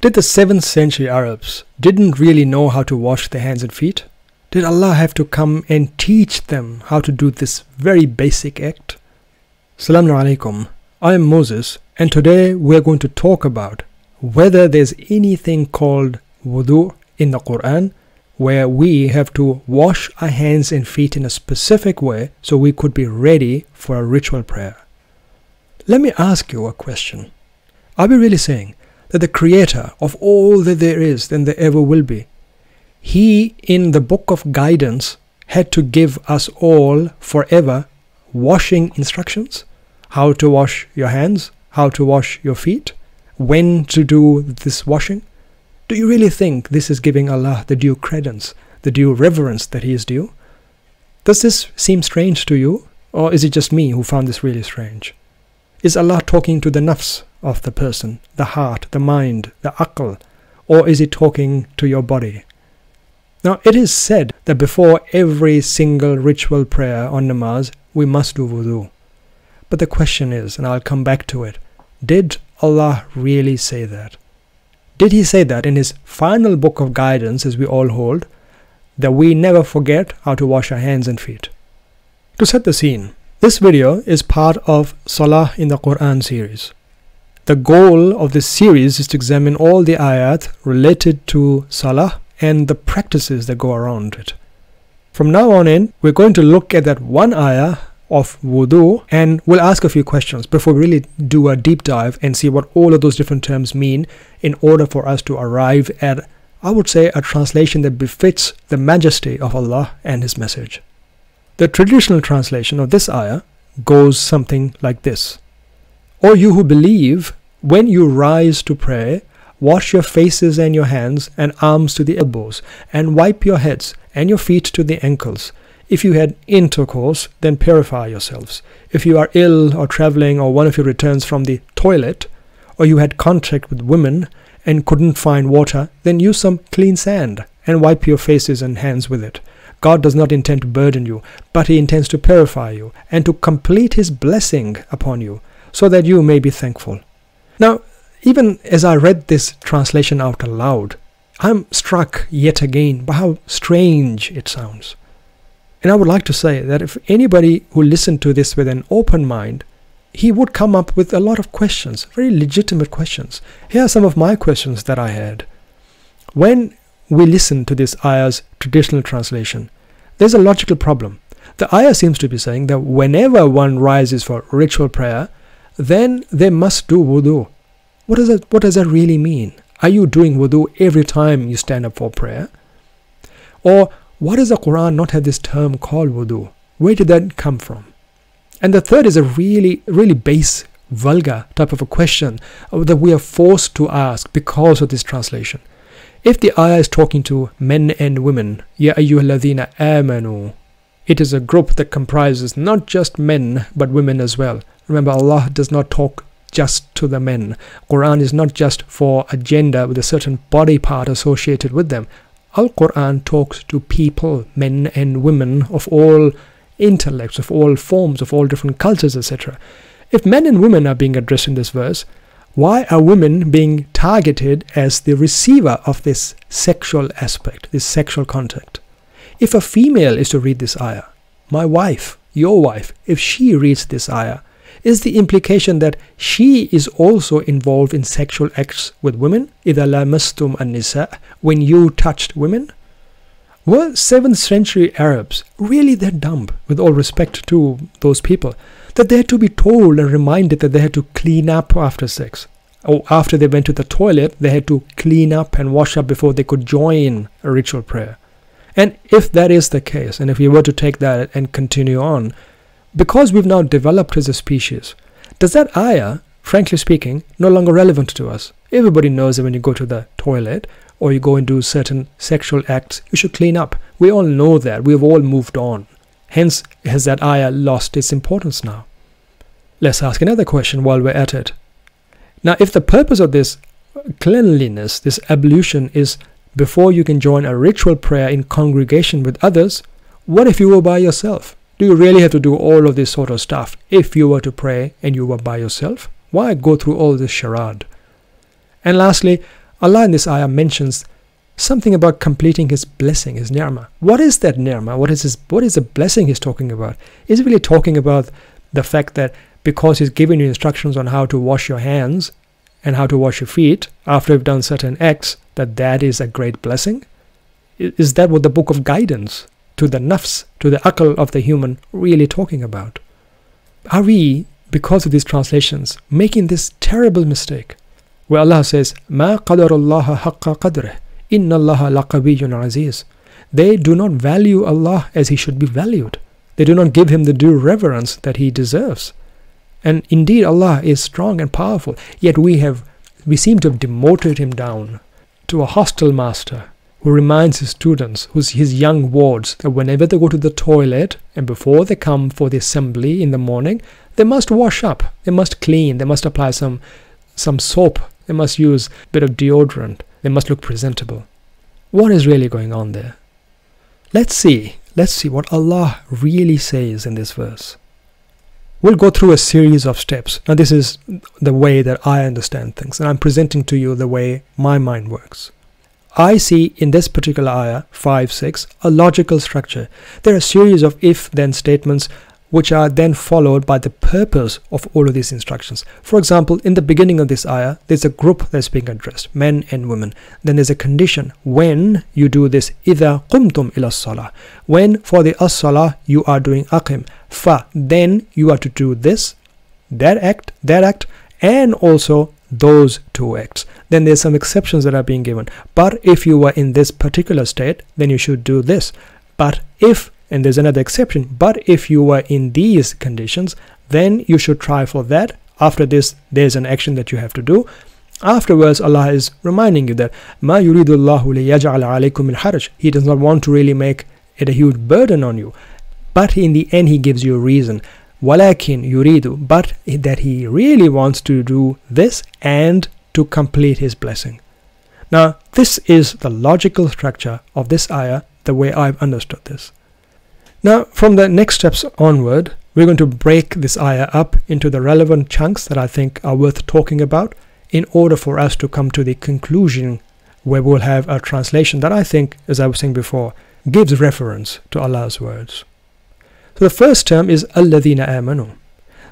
Did the 7th century Arabs didn't really know how to wash their hands and feet? Did Allah have to come and teach them how to do this very basic act? Assalamu alaikum. I am Moses, and today we are going to talk about whether there's anything called wudu in the Quran, where we have to wash our hands and feet in a specific way so we could be ready for a ritual prayer. Let me ask you a question. Are we really saying that the creator of all that there is and there ever will be, he in the book of guidance had to give us all forever washing instructions? How to wash your hands, how to wash your feet, when to do this washing? Do you really think this is giving Allah the due credence, the due reverence that he is due? Does this seem strange to you, or is it just me who found this really strange? Is Allah talking to the nafs of the person, the heart, the mind, the aql, or is he talking to your body? Now, it is said that before every single ritual prayer on namaz, we must do wudu. But the question is, and I'll come back to it, did Allah really say that? Did he say that in his final book of guidance, as we all hold, that we never forget how to wash our hands and feet? To set the scene, this video is part of Salat in the Quran series. The goal of this series is to examine all the ayat related to Salah and the practices that go around it. From now on in, we're going to look at that one ayah of wudu, and we'll ask a few questions before we really do a deep dive and see what all of those different terms mean in order for us to arrive at, I would say, a translation that befits the majesty of Allah and his message. The traditional translation of this ayah goes something like this. O you who believe, when you rise to pray, wash your faces and your hands and arms to the elbows, and wipe your heads and your feet to the ankles. If you had intercourse, then purify yourselves. If you are ill or traveling, or one of you returns from the toilet, or you had contact with women and couldn't find water, then use some clean sand and wipe your faces and hands with it. God does not intend to burden you, but he intends to purify you and to complete his blessing upon you, so that you may be thankful. Now, even as I read this translation out aloud, I'm struck yet again by how strange it sounds. And I would like to say that if anybody who listened to this with an open mind, he would come up with a lot of questions, very legitimate questions. Here are some of my questions that I had. When we listen to this ayah's traditional translation, there's a logical problem. The ayah seems to be saying that whenever one rises for ritual prayer, then they must do wudu. What does that really mean? Are you doing wudu every time you stand up for prayer? Or why does the Quran not have this term called wudu? Where did that come from? And the third is a really base, vulgar type of a question that we are forced to ask because of this translation. If the ayah is talking to men and women, Ya ayyuhalladhina amanu, it is a group that comprises not just men but women as well. Remember, Allah does not talk just to the men. Quran is not just for a gender with a certain body part associated with them. Al-Quran talks to people, men and women of all intellects, of all forms, of all different cultures, etc. If men and women are being addressed in this verse, why are women being targeted as the receiver of this sexual aspect, this sexual contact? If a female is to read this ayah, my wife, your wife, if she reads this ayah, is the implication that she is also involved in sexual acts with women? إِذَا لَمَسْتُمْ النِّسَاءَ, when you touched women? Were 7th century Arabs really that dumb, with all respect to those people, that they had to be told and reminded that they had to clean up after sex? Or after they went to the toilet, they had to clean up and wash up before they could join a ritual prayer? And if that is the case, and if we were to take that and continue on, because we've now developed as a species, does that ayah, frankly speaking, no longer relevant to us? Everybody knows that when you go to the toilet or you go and do certain sexual acts, you should clean up. We all know that. We've all moved on. Hence, has that ayah lost its importance now? Let's ask another question while we're at it. Now, if the purpose of this cleanliness, this ablution, is before you can join a ritual prayer in congregation with others, what if you were by yourself? Do you really have to do all of this sort of stuff if you were to pray and you were by yourself? Why go through all this charade? And lastly, Allah in this ayah mentions something about completing his blessing, his ni'mah. What is that ni'mah? What is the blessing he's talking about? Is he really talking about the fact that because he's given you instructions on how to wash your hands and how to wash your feet after you've done certain acts, that is a great blessing? Is that what the book of guidance to the nafs, to the aql of the human, really talking about? Are we, because of these translations, making this terrible mistake where Allah says, مَا قَدَرَ اللَّهَ حَقَّ قَدْرِهِ إِنَّ اللَّهَ لَقَوِيٌّ عَزِيزٌ. They do not value Allah as he should be valued. They do not give him the due reverence that he deserves. And indeed Allah is strong and powerful, yet we seem to have demoted him down to a hostile master who reminds his students, his young wards, that whenever they go to the toilet and before they come for the assembly in the morning, they must wash up, they must clean, they must apply some soap, they must use a bit of deodorant, they must look presentable. What is really going on there? Let's see what Allah really says in this verse. We'll go through a series of steps. Now this is the way that I understand things, and I'm presenting to you the way my mind works. I see in this particular ayah 5-6 a logical structure. There are a series of if-then statements which are then followed by the purpose of all of these instructions. For example, in the beginning of this ayah, there's a group that's being addressed, men and women. Then there's a condition, when you do this, إِذَا قُمْتُمْ إِلَى الصَّلَاةِ. When for the as-salah you are doing aqim. Fa, then you are to do this, that act, and also those two acts. Then there's some exceptions that are being given. But if you were in this particular state, then you should do this. But if, and there's another exception, but if you were in these conditions, then you should try for that. After this, there's an action that you have to do. Afterwards, Allah is reminding you that مَا يُرِيدُ اللَّهُ لِيَجْعَلَ عَلَيْكُمْ مِنْ حَرَجٍ. He does not want to really make it a huge burden on you. But in the end, he gives you a reason. وَلَكِنْ يُرِيدُ. But that he really wants to do this and to complete his blessing. Now, this is the logical structure of this ayah, the way I've understood this. Now, from the next steps onward, we're going to break this ayah up into the relevant chunks that I think are worth talking about in order for us to come to the conclusion where we'll have a translation that I think, as I was saying before, gives reference to Allah's words. So the first term is الَّذِينَ آمَنُوا.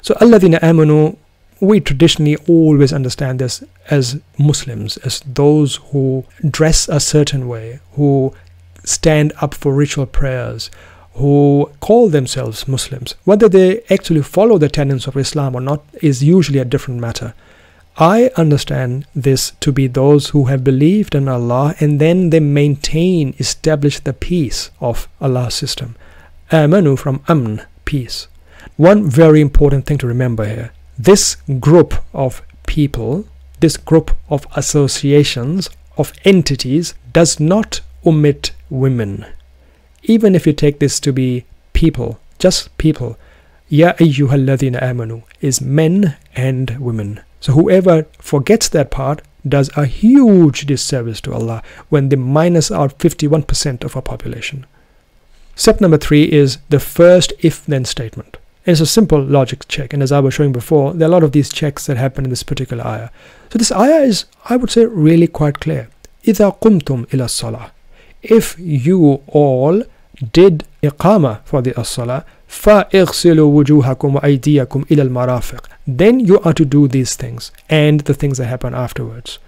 So الَّذِينَ آمَنُوا, we traditionally always understand this as Muslims, as those who dress a certain way, who stand up for ritual prayers, who call themselves Muslims. Whether they actually follow the tenets of Islam or not is usually a different matter. I understand this to be those who have believed in Allah and then they establish the peace of Allah's system. Amanu from amn, peace. One very important thing to remember here. This group of people, this group of associations, of entities, does not omit women. Even if you take this to be people, just people, Ya ayyuhal ladhina amanu is men and women. So whoever forgets that part does a huge disservice to Allah when they minus out 51% of our population. Step number 3 is the first if-then statement. And it's a simple logic check, and as I was showing before, there are a lot of these checks that happen in this particular ayah. So this ayah is, I would say, really quite clear. إِذَا قُمْتُمْ إِلَى الصَّلَاةِ. If you all did iqama for the as-salah, فَإِغْسِلُوا وُجُوهَكُمْ وَأَيْدِيَكُمْ إِلَى الْمَرَافِقِ. Then you are to do these things and the things that happen afterwards.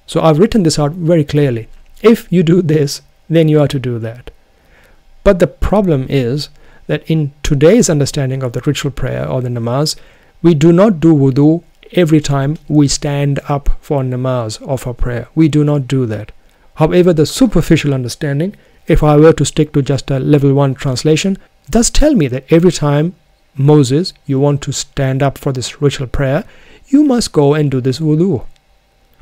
So I've written this out very clearly. If you do this, then you are to do that. But the problem is that in today's understanding of the ritual prayer or the namaz, we do not do wudu every time we stand up for namaz or for prayer. We do not do that. However, the superficial understanding, if I were to stick to just a level 1 translation, does tell me that every time Moses, you want to stand up for this ritual prayer, you must go and do this wudu.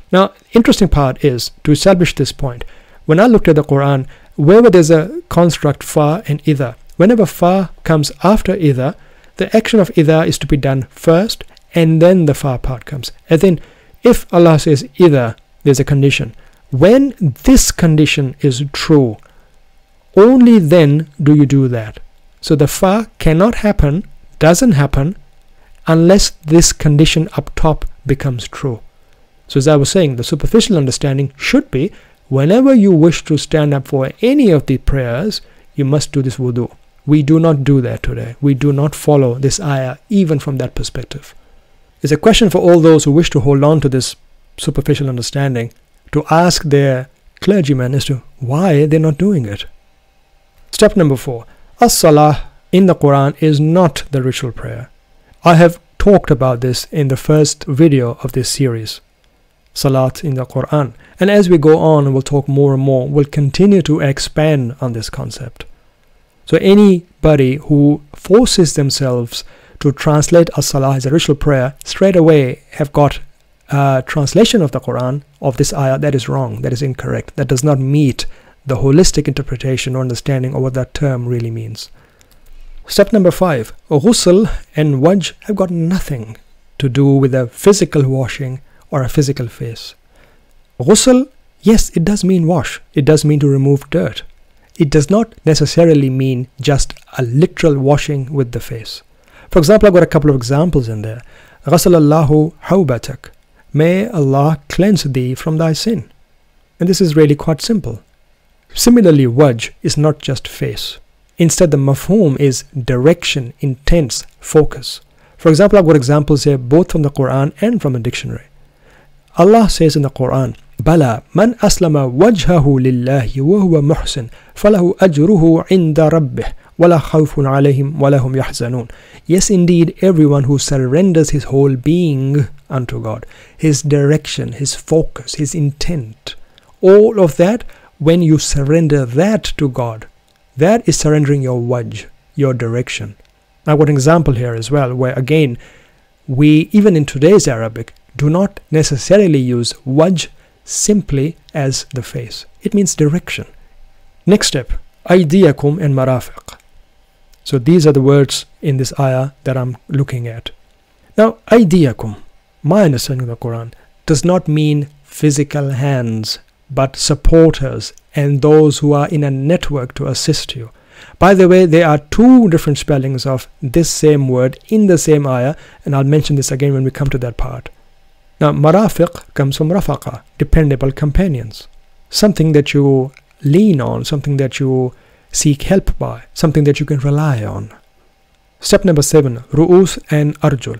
Now, interesting part is, to establish this point, when I looked at the Quran, wherever there's a construct fa and idha, whenever fa comes after idha, the action of idha is to be done first and then the fa part comes. And then if Allah says idha, there's a condition. When this condition is true, only then do you do that. So the fa cannot happen, doesn't happen, unless this condition up top becomes true. So as I was saying, the superficial understanding should be, whenever you wish to stand up for any of the prayers, you must do this wudu. We do not do that today. We do not follow this ayah even from that perspective. It's a question for all those who wish to hold on to this superficial understanding to ask their clergyman as to why they're not doing it. Step number 4. As-salah in the Quran is not the ritual prayer. I have talked about this in the first video of this series, Salat in the Quran. And as we go on, we'll talk more and more. We'll continue to expand on this concept. So anybody who forces themselves to translate as-salah as a ritual prayer straight away have got a translation of the Quran of this ayah that is wrong, that is incorrect, that does not meet the holistic interpretation or understanding of what that term really means. Step number 5. Ghusl and wajh have got nothing to do with a physical washing or a physical face. Ghusl, yes, it does mean wash. It does mean to remove dirt. It does not necessarily mean just a literal washing with the face. For example, I've got a couple of examples in there. Ghasalallahu hawbatak. May Allah cleanse thee from thy sin. And this is really quite simple. Similarly, wajh is not just face. Instead, the mafhum is direction, intent, focus. For example, I've got examples here both from the Quran and from a dictionary. Allah says in the Quran, Bala man aslama wajhahu lillahi wa huwa muhsin falahu ajruhu inda rabbih wala khawfun alayhim wala hum yahzanun. Yes, indeed, everyone who surrenders his whole being unto God, his direction, his focus, his intent, all of that, when you surrender that to God, that is surrendering your wajh, your direction. I've got an example here as well, where again, we, even in today's Arabic, do not necessarily use wajh simply as the face. It means direction. Next step, aydiyakum and marafiq. So these are the words in this ayah that I'm looking at. Now, aydiyakum, my understanding of the Quran, does not mean physical hands, but supporters and those who are in a network to assist you. By the way, there are two different spellings of this same word in the same ayah, and I'll mention this again when we come to that part. Now, marafiq comes from rafaqa, dependable companions. Something that you lean on, something that you seek help by, something that you can rely on. Step number 7, ru'us and arjul.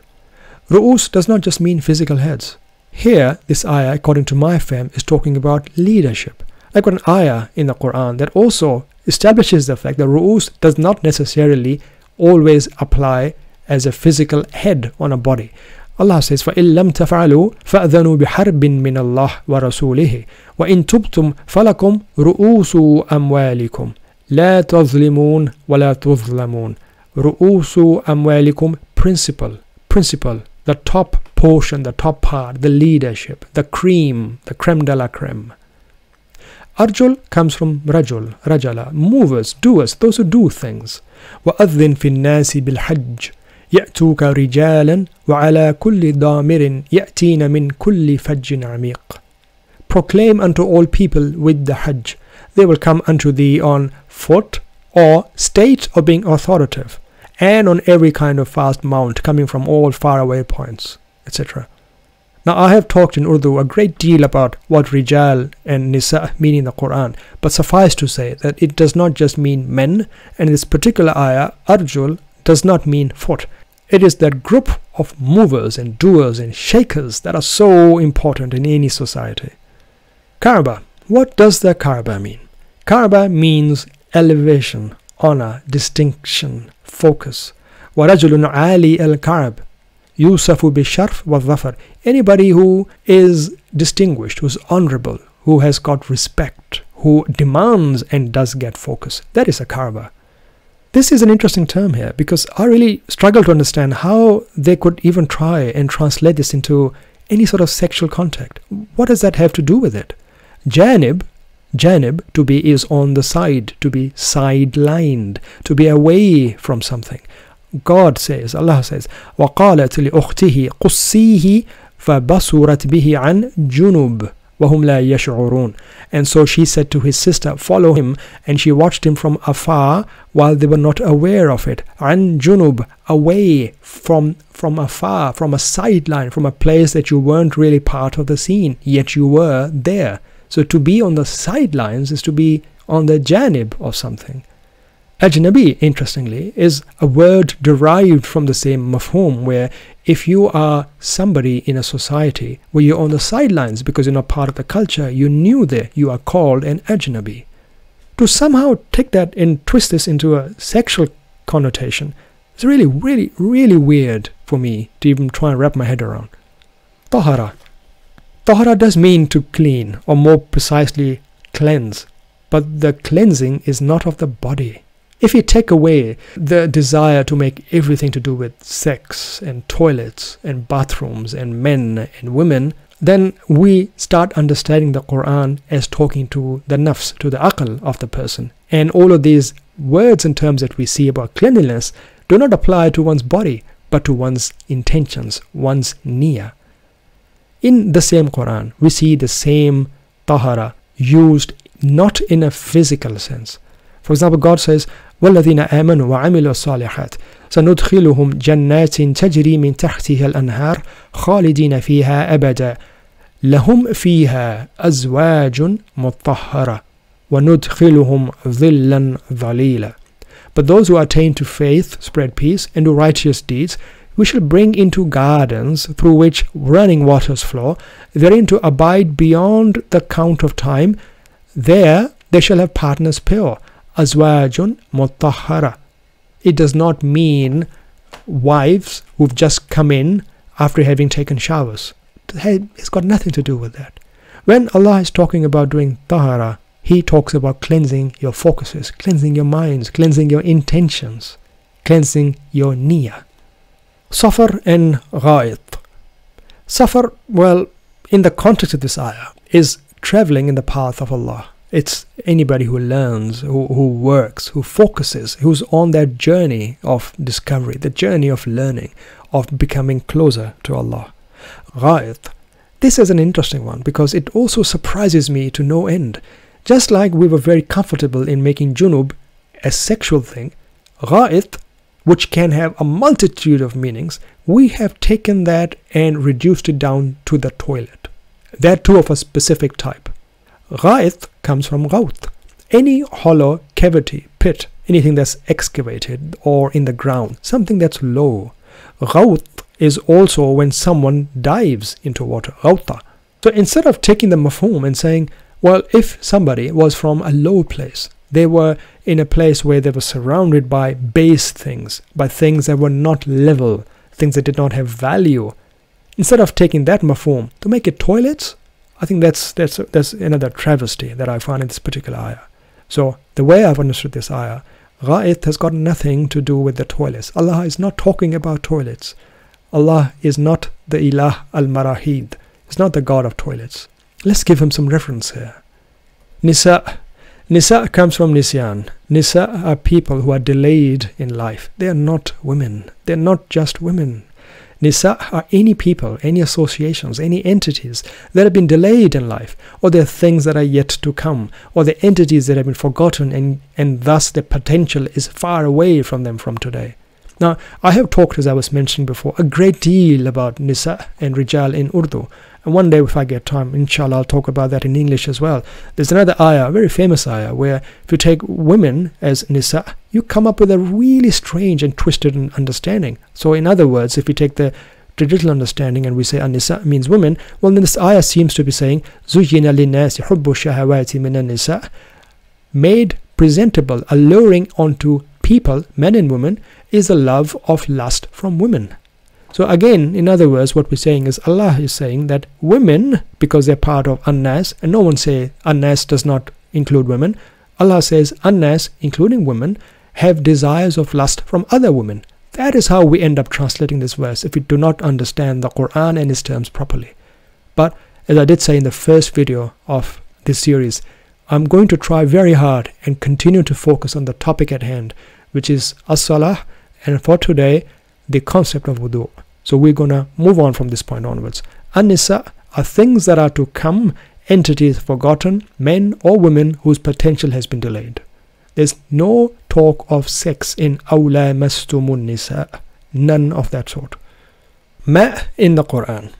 Ru'us does not just mean physical heads. Here, this ayah, according to my fam, is talking about leadership. I've got an ayah in the Quran that also establishes the fact that ru'us does not necessarily always apply as a physical head on a body. Allah says, فَإِن لَمْ تَفْعَلُوا فَأْذَنُوا بِحَرْبٍ مِّنَ اللَّهِ وَرَسُولِهِ وَإِن تُبْتُمْ فَلَكُمْ رُؤُوسُ أَمْوَالِكُمْ لَا تَظْلِمُونَ وَلَا تُظْلَمُونَ. رُؤُوسُ أَمْوَالِكُمْ, principle, the top portion, the top part, the leadership, the creme de la creme. Arjul comes from rajul, rajala, movers, doers, those who do things. وَأَذِّن فِي النَّاسِ بِالْحَجِّ يأتوك رجالا وعلى كل ضامر يأتين من كل فج عميق. Proclaim unto all people with the Hajj. They will come unto thee on foot or state of being authoritative, and on every kind of fast mount coming from all faraway points, etc. Now, I have talked in Urdu a great deal about what rijal and nisa mean in the Quran, but suffice to say that it does not just mean men, and in this particular ayah, arjul does not mean foot. It is that group of movers and doers and shakers that are so important in any society. Kaaba. What does the Kaaba mean? Kaaba means elevation, honor, distinction, focus. وَرَجُلٌ عَالِي الْكَعْبِ يُوسَفُ بِالشَّرْفِ وَالظَّفَرِ. Anybody who is distinguished, who's honorable, who has got respect, who demands and does get focus. That is a Kaaba. This is an interesting term here, because I really struggle to understand how they could even try and translate this into any sort of sexual contact. What does that have to do with it? Janib, to be, is on the side, to be sidelined, to be away from something. God says, Allah says, وَقَالَتْ لِأُخْتِهِ قُصِّيهِ فَبَصُرَتْ بِهِ عَنْ جُنُوبٍ وَهُمْ لَا يَشْعُرُونَ. And so she said to his sister, follow him, and she watched him from afar while they were not aware of it. عَنْ جُنُوب, away from afar, from a sideline, from a place that you weren't really part of the scene, yet you were there. So to be on the sidelines is to be on the janib of something. Ajnabi, interestingly, is a word derived from the same mafhum, where if you are somebody in a society where you're on the sidelines because you're not part of the culture, you're new there, you are called an ajnabi. To somehow take that and twist this into a sexual connotation, it's really, really, really weird for me to even try and wrap my head around. Tahara. Tahara does mean to clean, or more precisely, cleanse. But the cleansing is not of the body. If you take away the desire to make everything to do with sex and toilets and bathrooms and men and women, then we start understanding the Quran as talking to the nafs, to the aql of the person. And all of these words and terms that we see about cleanliness do not apply to one's body, but to one's intentions, one's niyyah. In the same Quran, we see the same tahara used not in a physical sense. For example, God says, وَالَّذِينَ آمَنُوا وَعَمِلُوا الصَّالِحَاتِ سَنُدْخِلُهُم جَنَّاتٍ تَجْرِي مِن تَحْتِهَا الْأَنْهَارُ خَالِدِينَ فِيهَا أَبَدًا لَهُمْ فِيهَا أَزْوَاجٌ مُطَّهَّرَةٌ وَنُدْخِلُهُمْ ظِلًّا ظَلِيلًا. But those who attain to faith, spread peace, and do righteous deeds, we shall bring into gardens through which running waters flow, therein to abide beyond the count of time. There they shall have partners pure. Azwajun mutahhara. It does not mean wives who've just come in after having taken showers. It's got nothing to do with that. When Allah is talking about doing tahara, He talks about cleansing your focuses, cleansing your minds, cleansing your intentions, cleansing your niyyah. Safar and ghaid. Safar, well, in the context of this ayah, is traveling in the path of Allah. It's anybody who learns, who works, who focuses, who's on that journey of discovery, the journey of learning, of becoming closer to Allah. Ghaid. This is an interesting one because it also surprises me to no end. Just like we were very comfortable in making junub a sexual thing, ghaid, which can have a multitude of meanings, we have taken that and reduced it down to the toilet. That too of a specific type. Ghaith comes from ghawth, any hollow cavity, pit, anything that's excavated or in the ground, something that's low. Ghawth is also when someone dives into water, ghawtha. So instead of taking the mafhum and saying, well, if somebody was from a low place, they were in a place where they were surrounded by base things, by things that were not level, things that did not have value. Instead of taking that mafhum to make it toilets, I think that's another travesty that I find in this particular ayah. So the way I've understood this ayah, ghaith has got nothing to do with the toilets. Allah is not talking about toilets. Allah is not the ilah al-marahid. He's not the god of toilets. Let's give him some reference here. Nisa. Nisa comes from nisyan. Nisa are people who are delayed in life. They are not women. They're not just women. Nisa are any people, any associations, any entities that have been delayed in life, or they're things that are yet to come, or the entities that have been forgotten and thus the potential is far away from them from today. Now, I have talked, as I was mentioning before, a great deal about Nisa and Rijal in Urdu. And one day if I get time, inshallah, I'll talk about that in English as well. There's another ayah, a very famous ayah, where if you take women as Nisa, you come up with a really strange and twisted understanding. So in other words, if we take the traditional understanding and we say An-Nisa means women, well then this ayah seems to be saying Zujina linnasi hubbu shahawati min an-nisa, made presentable, alluring onto people, men and women, is the love of lust from women. So again, in other words, what we're saying is Allah is saying that women, because they're part of An-Nas, and no one say An-Nas does not include women, Allah says An-Nas, including women, have desires of lust from other women. That is how we end up translating this verse if we do not understand the Quran and its terms properly. But as I did say in the first video of this series, I'm going to try very hard and continue to focus on the topic at hand, which is as-salah, and for today, the concept of wudu. So we're going to move on from this point onwards. An-Nisa are things that are to come entities forgotten, men or women whose potential has been delayed. There's no talk of sex in أَوْ لَامَسْتُمُ النِّسَاءَ. None of that sort. Ma in the Quran.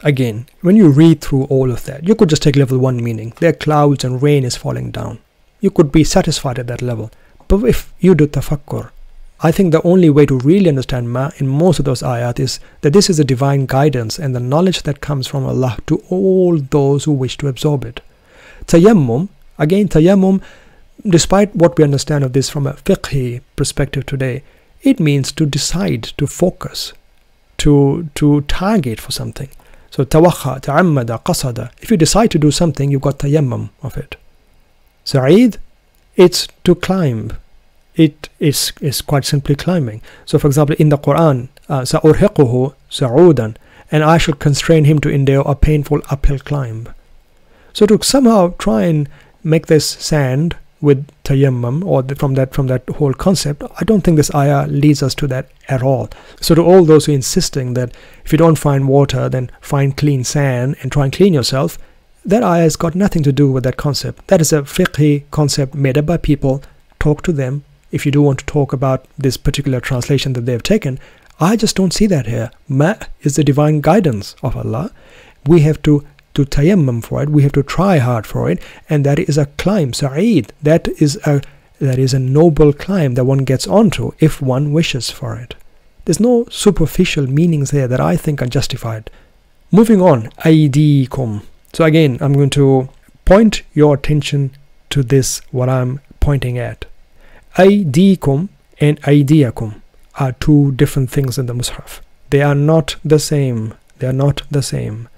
Again, when you read through all of that, you could just take level 1 meaning. There are clouds and rain is falling down. You could be satisfied at that level. But if you do tafakkur, I think the only way to really understand ma in most of those ayat is that this is a divine guidance and the knowledge that comes from Allah to all those who wish to absorb it. Tayammum, again tayammum, despite what we understand of this from a fiqhi perspective today, it means to decide, to focus, to target for something. So tawakha, ta'ammada, qasada. If you decide to do something, you've got tayammum of it. Sa'id, it's to climb. It is quite simply climbing. So for example, in the Quran, sa'urhiquhu sa'udan, and I should constrain him to endure a painful uphill climb. So to somehow try and make this sand with tayammum, or from that whole concept, I don't think this ayah leads us to that at all. So to all those who are insisting that if you don't find water, then find clean sand and try and clean yourself, that ayah has got nothing to do with that concept. That is a fiqhi concept made up by people. Talk to them if you do want to talk about this particular translation that they've taken. I just don't see that here. Ma is the divine guidance of Allah. We have to tayammum for it, we have to try hard for it, and that is a climb, sa'id. That is a noble climb that one gets onto if one wishes for it. There's no superficial meanings here that I think are justified. Moving on, aydikum. So again, I'm going to point your attention to this, what I'm pointing at. Aydikum and aydiyakum are two different things in the Mus'haf. They are not the same. They are not the same.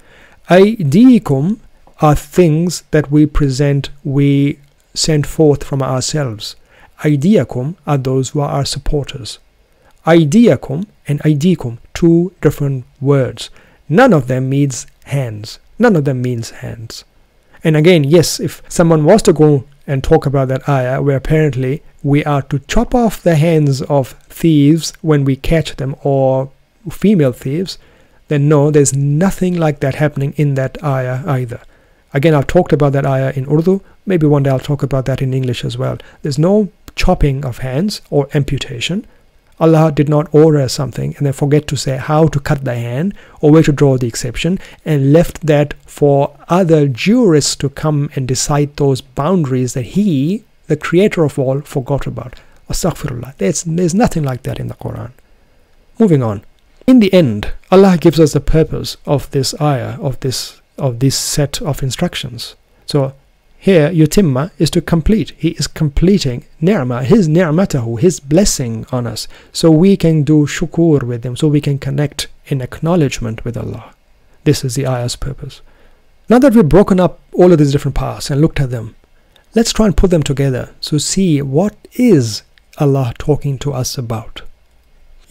Aydikum are things that we present, we send forth from ourselves. Aydiyakum are those who are our supporters. Aydiyakum and aydikum, two different words. None of them means hands. None of them means hands. And again, yes, if someone was to go and talk about that ayah where apparently we are to chop off the hands of thieves when we catch them, or female thieves, then no, there's nothing like that happening in that ayah either. Again, I've talked about that ayah in Urdu. Maybe one day I'll talk about that in English as well. There's no chopping of hands or amputation. Allah did not order something and then forget to say how to cut the hand or where to draw the exception, and left that for other jurists to come and decide those boundaries that He, the creator of all, forgot about. Astaghfirullah. There's nothing like that in the Quran. Moving on. In the end, Allah gives us the purpose of this ayah, of this set of instructions. So here, yutimma is to complete. He is completing ni'mah, His ni'matahu, His blessing on us, so we can do shukur with Him, so we can connect in acknowledgement with Allah. This is the ayah's purpose. Now that we've broken up all of these different parts and looked at them, let's try and put them together. So see, what is Allah talking to us about?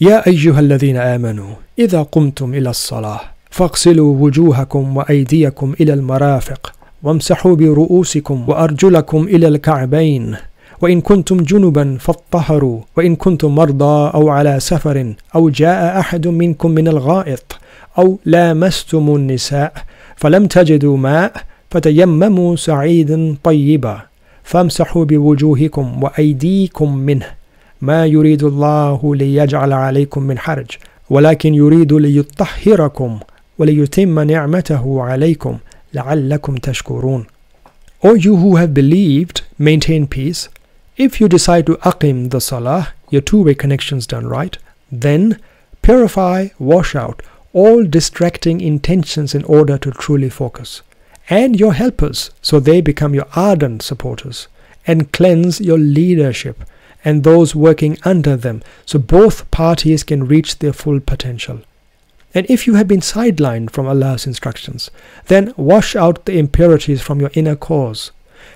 يا أيها الذين آمنوا إذا قمتم إلى الصلاة فاغسلوا وجوهكم وأيديكم إلى المرافق وامسحوا برؤوسكم وأرجلكم إلى الكعبين وإن كنتم جنبا فاطهروا وإن كنتم مرضى أو على سفر أو جاء أحد منكم من الغائط أو لامستم النساء فلم تجدوا ماء فتيمموا سعيدا طيبا فامسحوا بوجوهكم وأيديكم منه ما يريد الله ليجعل عليكم من حرج ولكن يريد ليطهركم وليتم نعمته عليكم لعلكم تشكرون. O you who have believed, maintain peace. If you decide to aqim the salah, your two-way connections done right, then purify, wash out all distracting intentions in order to truly focus. And your helpers, so they become your ardent supporters, and cleanse your leadership and those working under them, so both parties can reach their full potential. And if you have been sidelined from Allah's instructions, then wash out the impurities from your inner cores.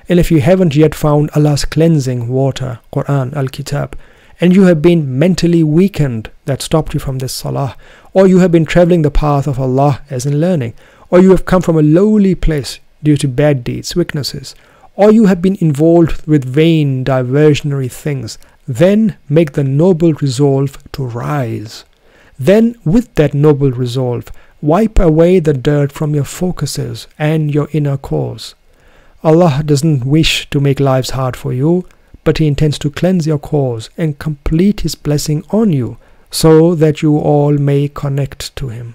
And if you haven't yet found Allah's cleansing water, Quran, Al-Kitab, and you have been mentally weakened, that stopped you from this salah, or you have been traveling the path of Allah as in learning, or you have come from a lowly place due to bad deeds, weaknesses, or you have been involved with vain, diversionary things, then make the noble resolve to rise. Then with that noble resolve, wipe away the dirt from your focuses and your inner cores. Allah doesn't wish to make lives hard for you, but He intends to cleanse your cores and complete His blessing on you so that you all may connect to Him.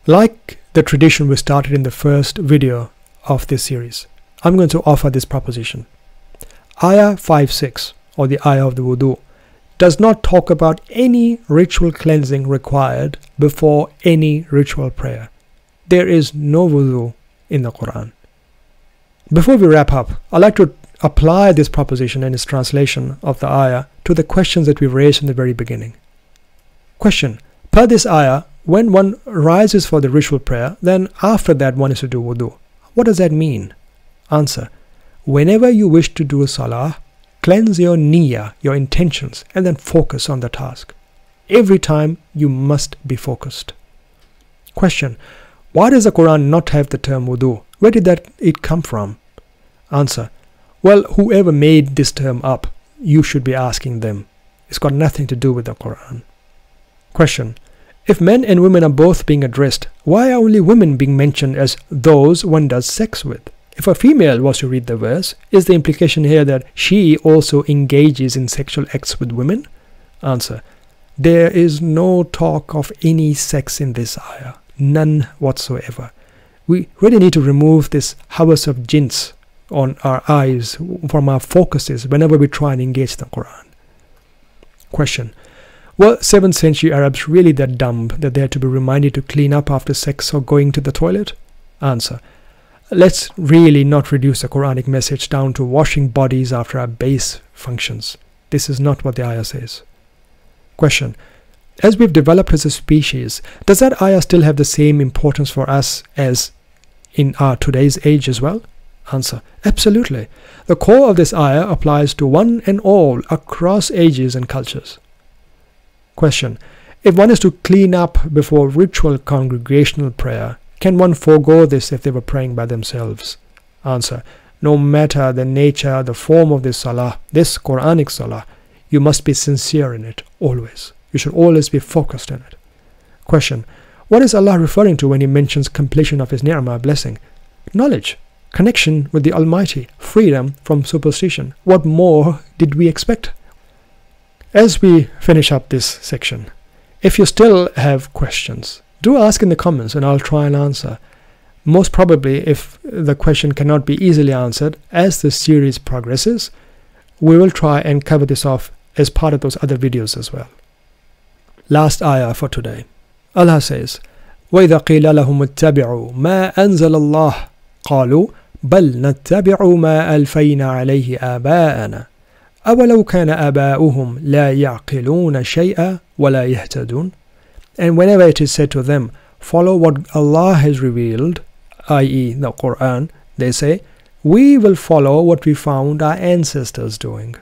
Like the tradition we started in the first video of this series, I'm going to offer this proposition. Ayah 5.6, or the Ayah of the Wudu, does not talk about any ritual cleansing required before any ritual prayer. There is no wudu in the Quran. Before we wrap up, I'd like to apply this proposition and its translation of the ayah to the questions that we raised in the very beginning. Question: per this ayah, when one rises for the ritual prayer, then after that one is to do wudu. What does that mean? Answer: whenever you wish to do a salah, cleanse your niyyah, your intentions, and then focus on the task. Every time you must be focused. Question: why does the Quran not have the term wudu? Where did it come from? Answer: well, whoever made this term up, you should be asking them. It's got nothing to do with the Quran. Question: if men and women are both being addressed, why are only women being mentioned as those one does sex with? If a female was to read the verse, is the implication here that she also engages in sexual acts with women? Answer: there is no talk of any sex in this ayah. None whatsoever. We really need to remove this hawas of jinns on our eyes, from our focuses, whenever we try and engage the Quran. Question: were 7th century Arabs really that dumb that they had to be reminded to clean up after sex or going to the toilet? Answer: let's really not reduce the Quranic message down to washing bodies after our base functions. This is not what the ayah says. Question: as we've developed as a species, does that ayah still have the same importance for us as in our today's age as well? Answer: absolutely. The core of this ayah applies to one and all across ages and cultures. Question: if one is to clean up before ritual congregational prayer, can one forego this if they were praying by themselves? Answer: no matter the nature, the form of this salah, this Quranic salah, you must be sincere in it, always. You should always be focused in it. Question: what is Allah referring to when He mentions completion of His ni'mah, blessing? Knowledge, connection with the Almighty, freedom from superstition. What more did we expect? As we finish up this section, if you still have questions, do ask in the comments and I'll try and answer. Most probably, if the question cannot be easily answered, as the series progresses, we will try and cover this off as part of those other videos as well. Last ayah for today. Allah says, وَإِذَا قِيلَ لَهُمُ اتَّبِعُوا مَا أَنزَلَ اللَّهُ قَالُوا بَلْ نَتَّبِعُ مَا أَلْفَيْنَا عَلَيْهِ آبَاءَنَا أَوَلَوْ كَانَ آبَاؤُهُمْ لَا يَعْقِلُونَ شَيْئًا وَلَا يَهْتَدُونَ. And whenever it is said to them, follow what Allah has revealed, i.e. the Quran, they say, we will follow what we found our ancestors doing,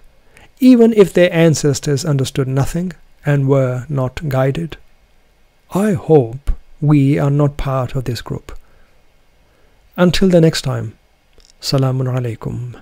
even if their ancestors understood nothing and were not guided. I hope we are not part of this group. Until the next time, Salamun Alaikum.